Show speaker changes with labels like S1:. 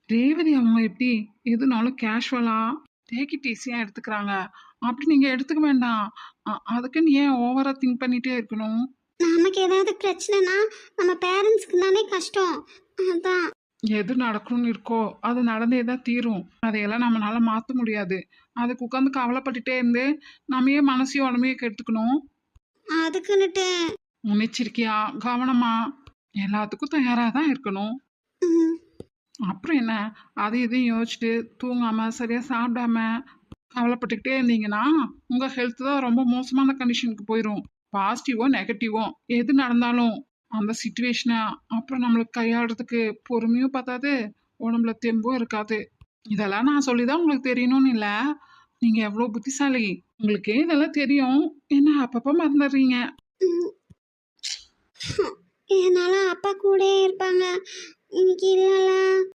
S1: ரேவதி அவங்க எப்படி எதுனாலும் கேஷுவலா டேக் இட் ஈஸியா எடுத்துக்கிறாங்க. அப்படி நீங்க எடுத்துக்க வேண்டாம். அதுக்குன்னு ஏன் ஓவரா திங்க் பண்ணிட்டே இருக்கணும்?
S2: நமக்கு ஏதாவது பிரச்சனைனா நம்ம பேரண்ட்ஸ்க்கு தானே கஷ்டம். அதான்.
S1: எது நடக்கணும்னு இருக்கோ அது நடந்தே தான் தீரும். அதையெல்லாம் நம்மளால மாற்ற முடியாது. அதுக்கு உட்காந்து கவலைப்பட்டுட்டே இருந்து நம்ம ஏன் மனசையும் உடம்பையும் கெடுத்துக்கணும்?
S2: அதுக்குன்னுட்டு.
S1: முன்னெச்சரிக்கையா கவனமா எல்லாத்துக்கும் தயாராக தான் இருக்கணும்.
S2: ம்,
S1: அப்புறம் என்ன, அது இதையும் யோசிச்சுட்டு தூங்காம சரியா சாப்பிடாம கவலைப்பட்டுக்கிட்டே இருந்தீங்கன்னா உங்க ஹெல்த் தான் ரொம்ப மோசமான கண்டிஷனுக்கு போயிடும். பாசிட்டிவோ நெகட்டிவோ எது நடந்தாலும் அந்த சுச்சுவேஷனை அப்புறம் நம்மளுக்கு கையாளுறதுக்கு பொறுமையும் பத்தாது, உடம்புல தெம்பும் இருக்காது. இதெல்லாம் நான் சொல்லிதான் உங்களுக்கு தெரியணும்னு இல்லை. நீங்க எவ்வளோ புத்திசாலி, உங்களுக்கே இதெல்லாம் தெரியும். என்ன அப்பப்போ மறந்துடுறீங்க.
S2: ம். என்னால அப்பா கூடயே இருப்பாங்க இன்னைக்கு இல்லைல்ல.